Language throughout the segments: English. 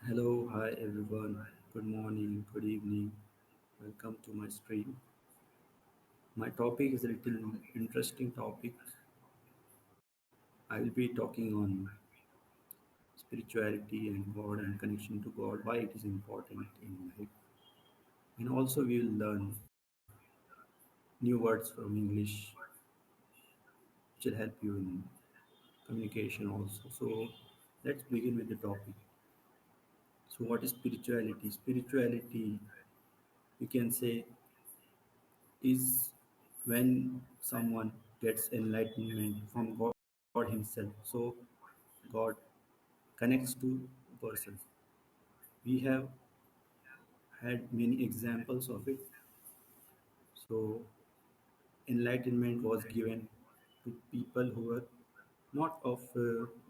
Hello, hi everyone. Good morning, good evening. Welcome to my stream. My topic is a little interesting topic. I will be talking on spirituality and God and connection to God, why it is important in life. And also we will learn new words from English, which will help you in communication also. So let's begin with the topic. So what is spirituality? Spirituality, you can say, is when someone gets enlightenment from God Himself. So God connects to a person. We have had many examples of it. So enlightenment was given to people who were not of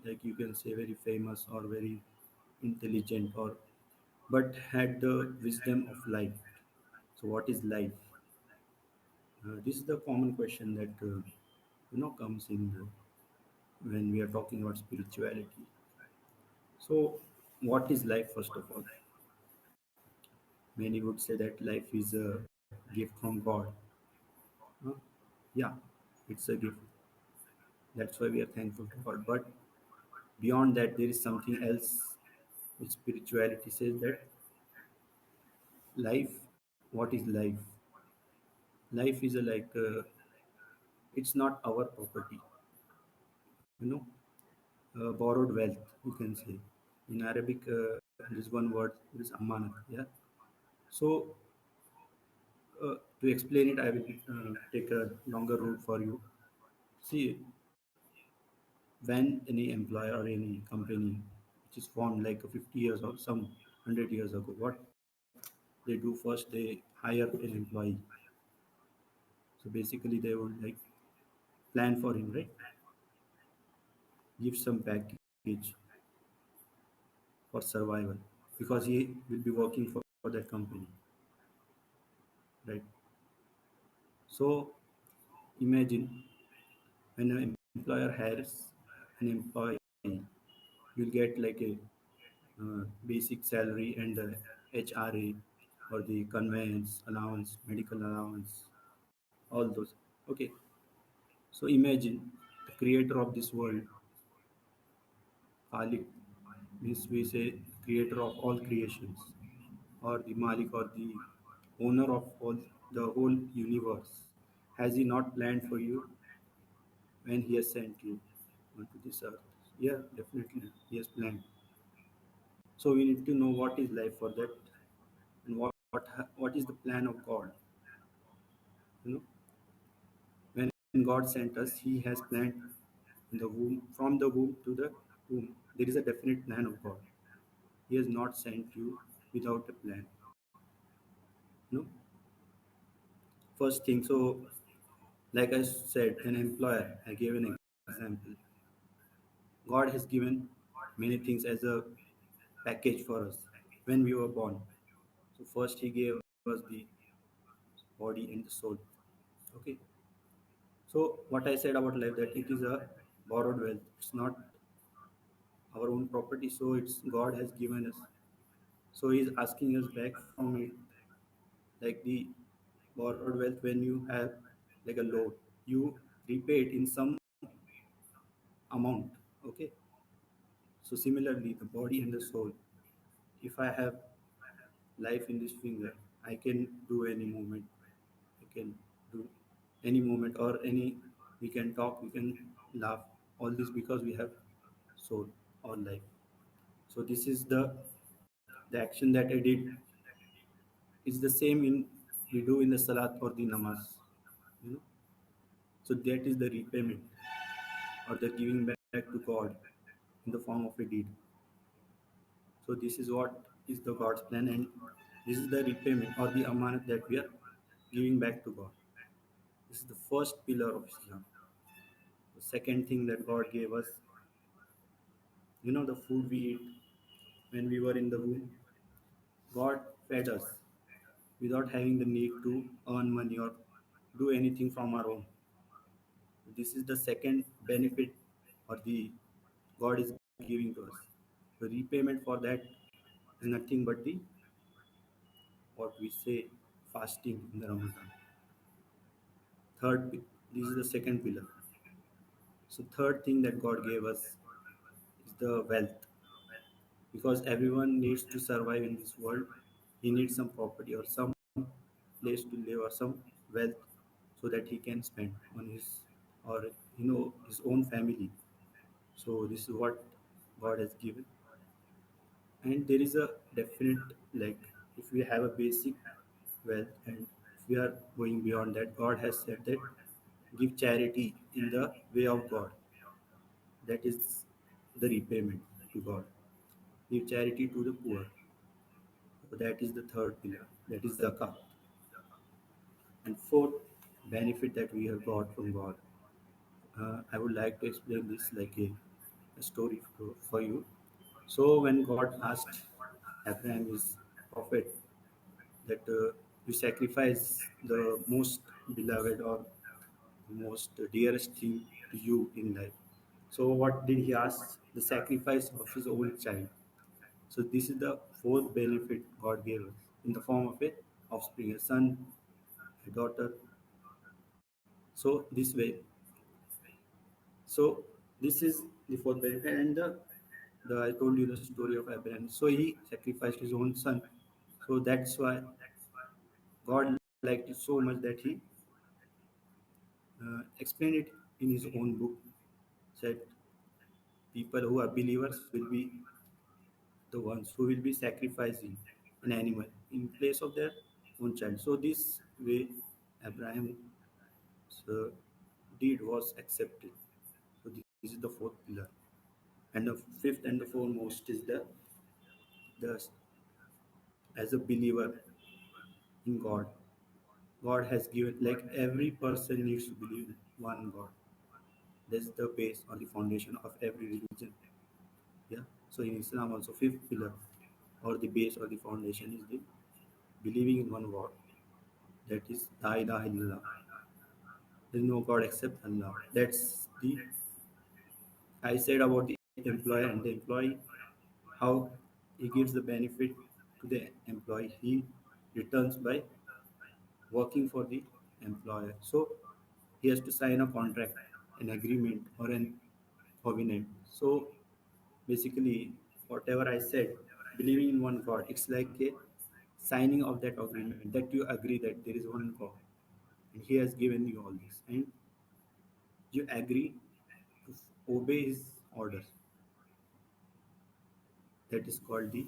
like you can say very famous or very intelligent or but had the wisdom of life. So what is life? This is the common question that comes in when we are talking about spirituality. So, what is life, first of all? Many would say that life is a gift from God. Huh? Yeah, it's a gift. That's why we are thankful to God. But beyond that, there is something else which spirituality says that life, what is life? Life is a it's not our property, you know, borrowed wealth, you can say. In Arabic, there is one word, there is amanat. Yeah. So, to explain it, I will take a longer route for you. See, when any employer or any company which is formed like 50 years or some 100 years ago, what they do first, they hire an employee. So basically, they would like plan for him, right? Give some package for survival because he will be working for that company, right? So imagine when an employer hires an employee, you'll get like a basic salary and HRA or the conveyance allowance, medical allowance, all those. Okay, so imagine the creator of this world, Khalik, means we say creator of all creations, or the Malik or the owner of all the whole universe. Has he not planned for you when he has sent you onto this earth? Yeah, definitely he has planned. So we need to know what is life for that and what is the plan of God. You know, when God sent us, He has planned in the womb, from the womb to the womb. There is a definite plan of God. He has not sent you without a plan. You know, first thing. So, like I said, an employer. I gave an example. God has given many things as a package for us when we were born. So first, He gave us the body and the soul. Okay. So what I said about life, that it is a borrowed wealth. It's not our own property. So it's God has given us. So He's asking us back from it, like the borrowed wealth. When you have like a loan, you repay it in some amount. Okay. So similarly, the body and the soul. If I have life in this finger, I can do any movement. I can do any movement or any. We can talk. We can laugh. All this because we have soul or life. So this is the action that I did is the same in we do in the salat or the namaz. You know, so that is the repayment or the giving back to God in the form of a deed. So this is what is the God's plan, and this is the repayment or the amanat that we are giving back to God. This is the first pillar of Islam. The second thing that God gave us, the food we eat when we were in the womb. God fed us without having the need to earn money or do anything from our own. This is the second benefit or the God is giving to us. The repayment for that is nothing but the what we say fasting in the Ramadan. This is the second pillar. So third thing that God gave us is the wealth, because everyone needs to survive in this world. He needs some property or some place to live or some wealth so that he can spend on his or his own family. So this is what God has given, and there is a definite, like, if we have a basic wealth, and if we are going beyond that, God has said that give charity in the way of God. That is the repayment to God. Give charity to the poor. So that is the third pillar. That is zakah. And fourth benefit that we have got from God. I would like to explain this like a story for you. So when God asked Abraham, his prophet, that you sacrifice the most beloved or most dearest thing to you in life. So what did he ask? The sacrifice of his own child. So this is the fourth benefit God gave us in the form of a offspring, a son, a daughter. So this way, so this is the fourth benefit, and the I told you the story of Abraham. So he sacrificed his own son. So that's why God liked it so much that he explained it in his own book. Said people who are believers will be the ones who will be sacrificing an animal in place of their own child. So this way, Abraham's deed was accepted. So this is the fourth pillar, and the fifth and the foremost is the as a believer in God. God has given, like, every person needs to believe in one God. That's the base or the foundation of every religion. Yeah. So in Islam also fifth pillar or the base or the foundation is the believing in one God. That is La ilaha illallah. There is no God except Allah. That's the I said about the employer and the employee, how he gives the benefit to the employee. He returns by working for the employer. So he has to sign a contract, an agreement, or an covenant. So basically, whatever I said, believing in one God, it's like a signing of that agreement that you agree that there is one God and He has given you all this, and you agree to obey His orders. That is called the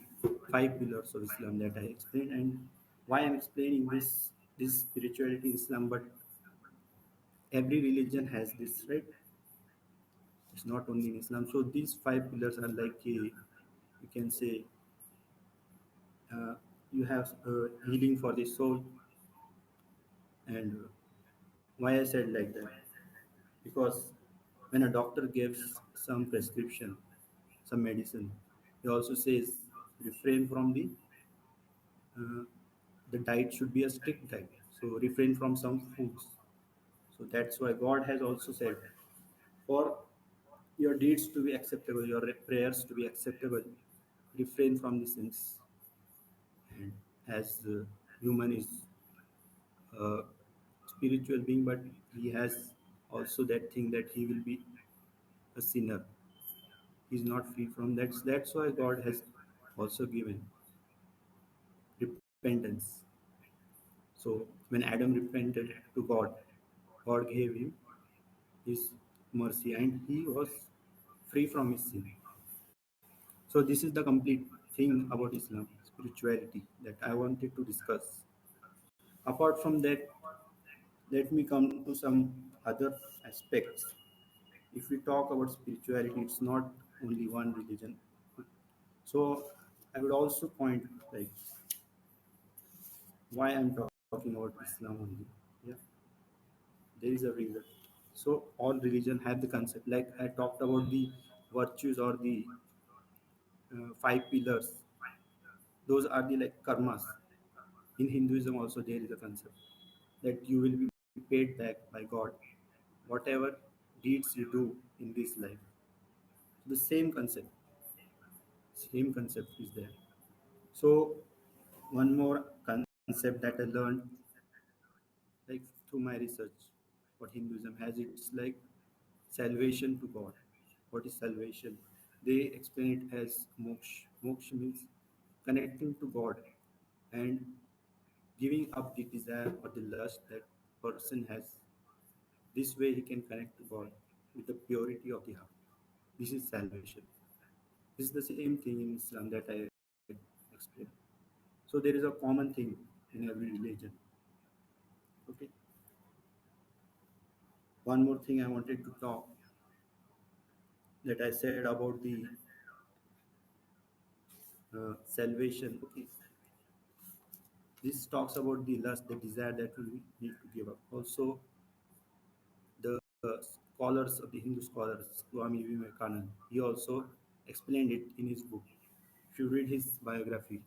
five pillars of Islam that I explained. And why I'm explaining this spirituality in Islam, but every religion has this, right? It's not only in Islam. So these five pillars are like a, you can say, uh, you have healing for the soul. And why I said like that? Because when a doctor gives some prescription, some medicine, he also says refrain from uh, the diet should be a strict diet. So refrain from some foods. So that's why God has also said, for your deeds to be acceptable, your prayers to be acceptable, refrain from the sins. And as human is a spiritual being, but he has also that thing that he will be a sinner. He's not free from that. That's why God has also given repentance. So when Adam repented to God, God gave him his mercy and he was free from his sin. So this is the complete thing about Islam, spirituality, that I wanted to discuss. Apart from that, let me come to some other aspects. If we talk about spirituality, it's not only one religion. So I would also point, like, why I'm talking about Islam only. Yeah, there is a reason. So all religion have the concept. Like I talked about the virtues or the five pillars. Those are the like karmas. In Hinduism also there is a concept that you will be paid back by God whatever deeds you do in this life. The same concept is there. So one more concept that I learned, like through my research, what Hinduism has, it's like salvation to God. What is salvation? They explain it as moksha. Moksha means connecting to God and giving up the desire or the lust that person has. This way he can connect to God with the purity of the heart. This is salvation. This is the same thing in Islam that I explained. So there is a common thing in every religion. Okay. One more thing I wanted to talk that I said about the salvation. Okay. This talks about the lust, the desire that we need to give up. Also, the scholars of the Hindu scholars, Swami Vivekananda, he also explained it in his book. If you read his biography,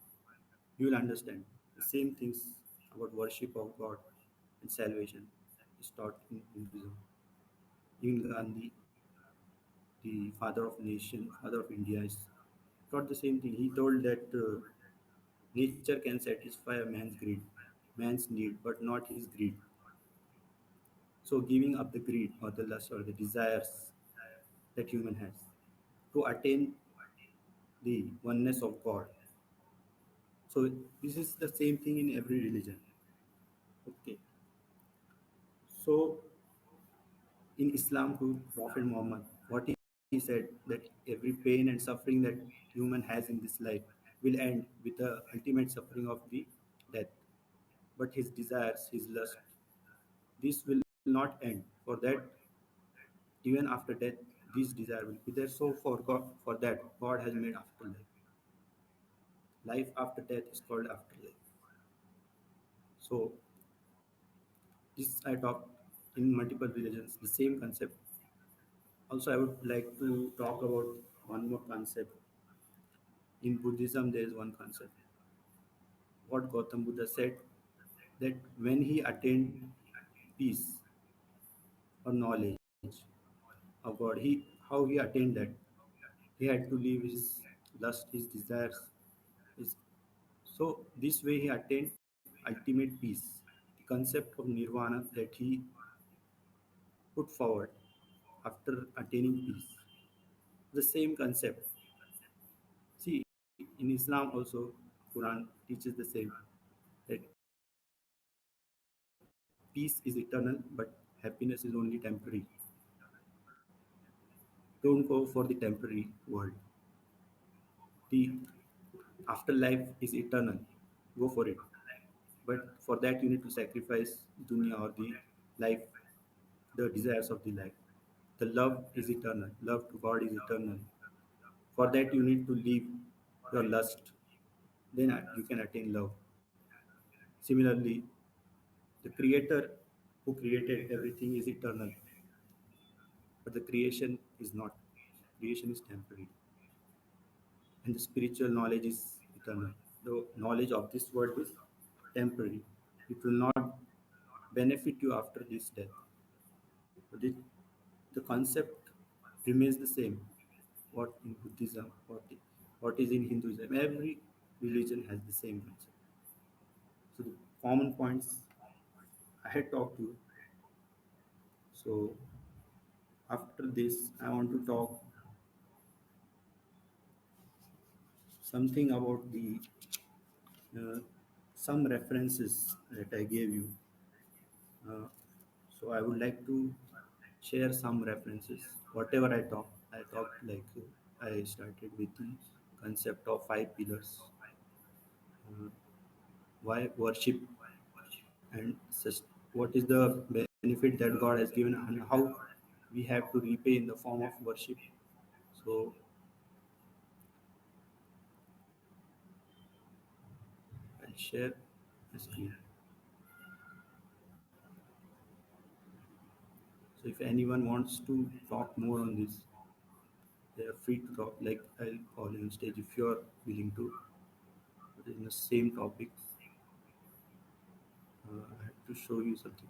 you will understand the same things about worship of God and salvation is taught in Hinduism. Even Gandhi, the father of nation, father of India, is taught the same thing. He told that nature can satisfy a man's greed, man's need, but not his greed. So giving up the greed or the lust or the desires that human has to attain the oneness of God. So this is the same thing in every religion. Okay. So in Islam to Prophet Muhammad, what he said that every pain and suffering that human has in this life will end with the ultimate suffering of the death. But his desires, his lust, this will not end. For that, even after death, this desire will be there. So for God, for that, God has made afterlife. Life after death is called afterlife. So this I talked in multiple religions, the same concept. Also, I would like to talk about one more concept. In Buddhism, there is one concept. What Gautam Buddha said that when he attained peace or knowledge of God, how he attained that? He had to leave his lust, his desires. His, so this way he attained ultimate peace. The concept of nirvana that he put forward after attaining peace. The same concept. See, in Islam also, Quran teaches the same that peace is eternal, but happiness is only temporary. Don't go for the temporary world. The afterlife is eternal. Go for it. But for that, you need to sacrifice dunya or the life, the desires of the life. The love is eternal. Love to God is eternal. For that, you need to leave your lust. Then you can attain love. Similarly, the Creator who created everything is eternal, but the creation is not. Creation is temporary, and the spiritual knowledge is eternal. The knowledge of this world is temporary. It will not benefit you after this death. But the concept remains the same. What in Buddhism, what is in Hinduism, every religion has the same concept. So the common points I had talked to. So after this, I want to talk something about the uh, some references that I gave you. Uh, so I would like to share some references. Whatever I talked like I started with the concept of five pillars. Uh, why worship and what is the benefit that God has given and how we have to repay in the form of worship. So I'll share the screen. So if anyone wants to talk more on this, they are free to talk. Like I'll call you on stage if you are willing to. But in the same topic, I have to show you something.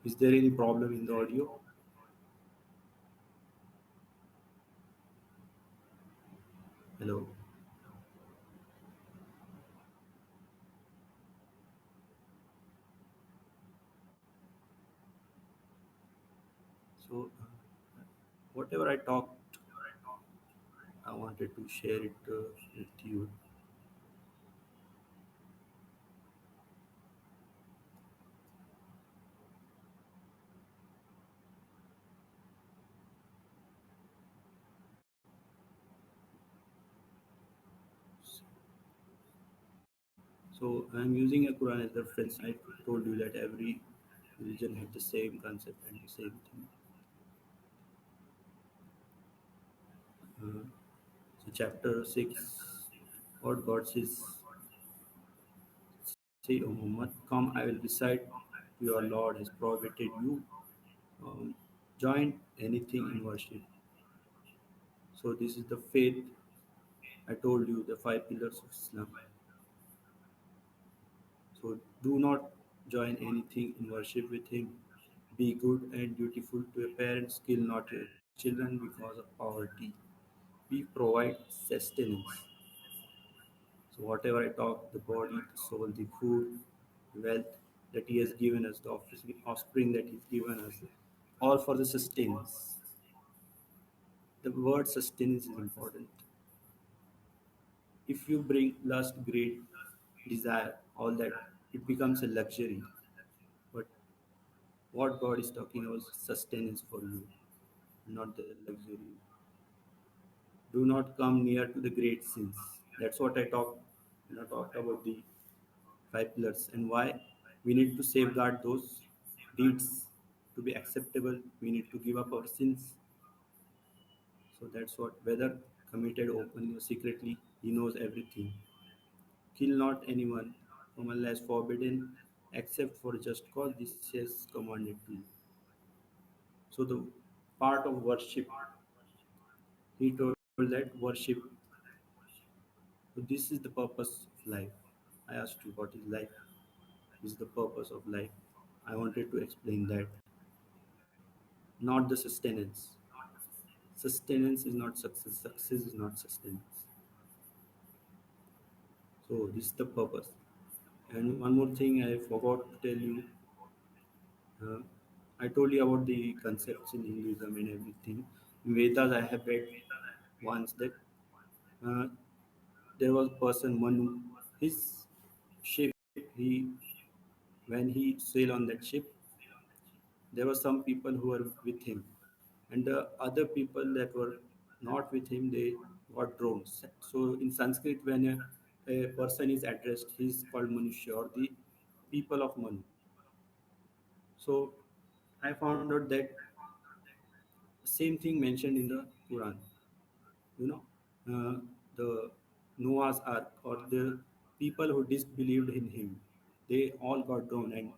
Is there any problem in the audio? Hello. So, whatever I talked, I wanted to share it with you. So, I'm using a Quran as reference. I told you that every religion had the same concept and the same thing. Uh, so, chapter 6, what God says, say, O Muhammad, come, I will recite to your Lord has prohibited you. Um, join anything in worship. So, this is the faith. I told you the five pillars of Islam. So do not join anything in worship with him. Be good and dutiful to your parents. Kill not your children because of poverty. We provide sustenance. So whatever I talk, the body, the soul, the food, wealth that he has given us, the offspring that he's given us, all for the sustenance. The word sustenance is important. If you bring lust, greed, desire, all that, it becomes a luxury. But what God is talking about is sustenance for you, not the luxury. Do not come near to the great sins. That's what I talked about the five pillars and why we need to safeguard those deeds to be acceptable. We need to give up our sins. So that's what whether committed openly or secretly, He knows everything. Kill not anyone whom Allah has forbidden except for just cause this is commanded to you. So the part of worship, he told that worship. So this is the purpose of life. I asked you what is life? This is the purpose of life. I wanted to explain that. Not the sustenance. Sustenance is not success. Success is not sustenance. So this is the purpose. And one more thing I forgot to tell you. Uh, I told you about the concepts in Hinduism and everything. In Vedas, I have read once that uh, there was a person Manu. His ship, he when he sailed on that ship, there were some people who were with him, and the other people that were not with him, they got drowned. So in Sanskrit, when a person is addressed, he is called Manushya or the people of Manu. So I found out that same thing mentioned in the Quran. You know, the Noah's Ark or the people who disbelieved in him, they all got drowned and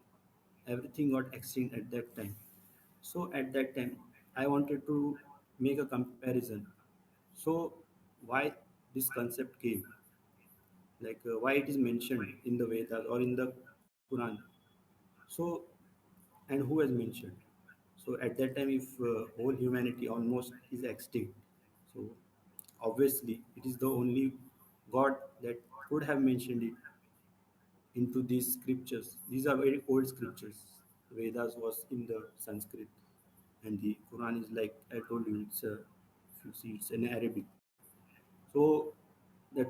everything got extinct at that time. So at that time, I wanted to make a comparison. So why this concept came, like why it is mentioned in the Vedas or in the Quran. So and who has mentioned. So at that time, if whole humanity almost is extinct, so obviously it is the only God that could have mentioned it into these scriptures. These are very old scriptures. Vedas was in the Sanskrit, and the Quran is like I told you, it's a, if you see, it's in Arabic. So that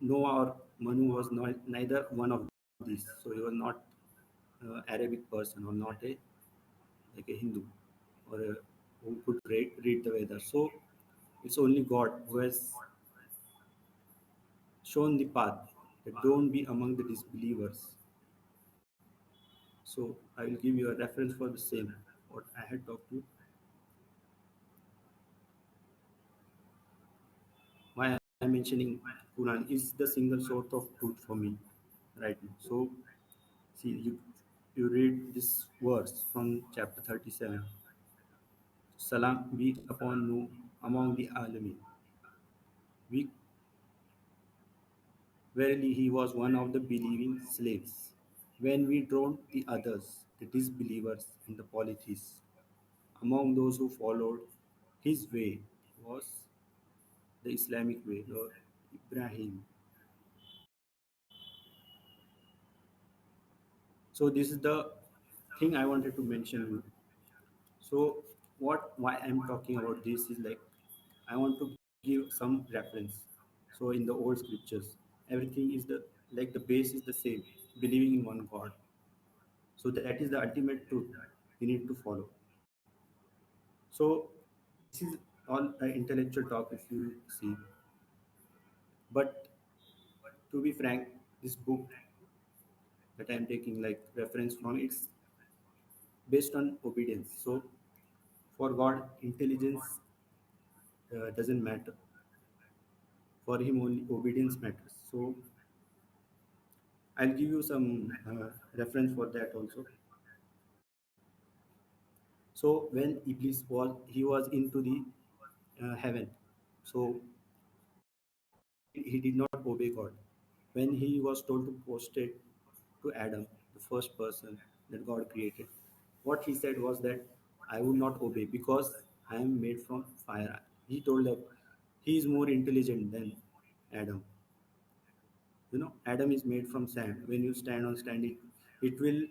Noah or Manu was not neither one of these. So he was not Arabic person or not a like a Hindu or a, who could read the Vedas. So it's only God who has shown the path that don't be among the disbelievers. So I will give you a reference for the same what I had talked to. Why I'm mentioning Quran is the single source of truth for me right now. So see you read this verse from chapter 37. Salam be upon you among the Alamin. We Verily he was one of the believing slaves. When we drowned the others, the disbelievers and the polytheists, among those who followed his way was the Islamic way, or Ibrahim. So this is the thing I wanted to mention. So what why I'm talking about this is like I want to give some reference. So in the old scriptures, everything is the like the base is the same, believing in one God. So that is the ultimate truth we need to follow. So this is all intellectual talk if you see. But to be frank, this book that I'm taking like reference from, it's based on obedience. So for God, intelligence doesn't matter. For him, only obedience matters. So I'll give you some reference for that also. So when Iblis was, he was into the heaven. So he did not obey God. When he was told to prostrate to Adam, the first person that God created, what he said was that I would not obey because I am made from fire. He told that he is more intelligent than Adam. You know, Adam is made from sand. When you stand on sand, it will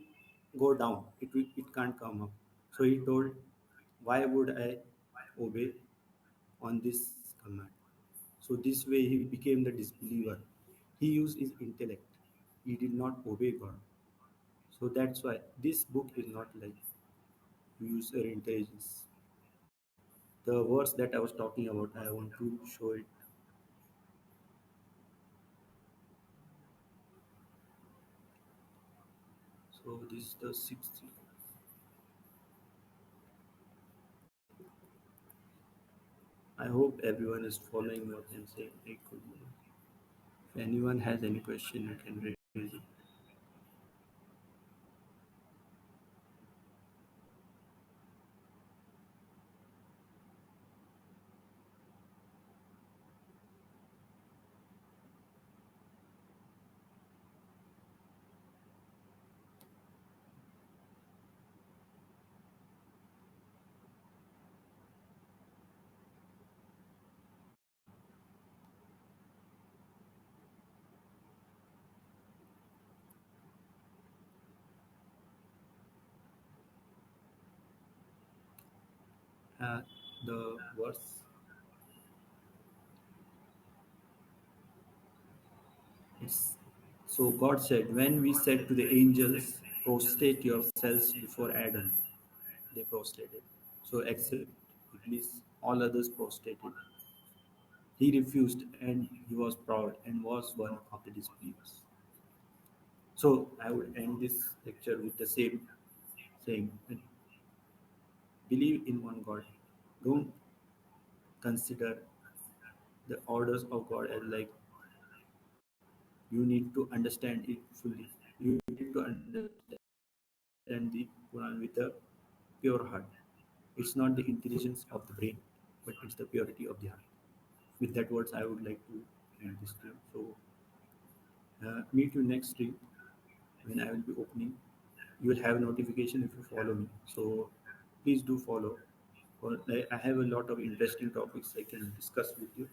go down. It can't come up. So he told, why would I obey on this command? So this way he became the disbeliever. He used his intellect. He did not obey God. So that's why this book is not like user intelligence. The words that I was talking about, I want to show it. So this is the sixth. I hope everyone is following what I'm saying. They could. If anyone has any question, you can raise it. Uh, the verse is, so God said, when we said to the angels, prostrate yourselves before Adam, they prostrated. So except Iblis, all others prostrated. He refused and he was proud and was one of the disbelievers. So I would end this lecture with the same saying, believe in one God. Don't consider the orders of God as like you need to understand it fully. You need to understand the Quran with a pure heart. It's not the intelligence of the brain, but it's the purity of the heart. With that words, I would like to end this stream. So meet you next stream when I will be opening. You will have notification if you follow me. So please do follow. Or I have a lot of interesting topics I can discuss with you.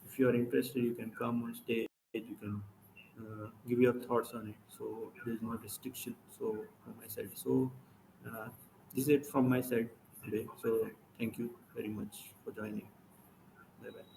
If you are interested, you can come on stage. You can give your thoughts on it. So there is no restriction. So from my side. So uh, this is it from my side today. So thank you very much for joining. Bye bye.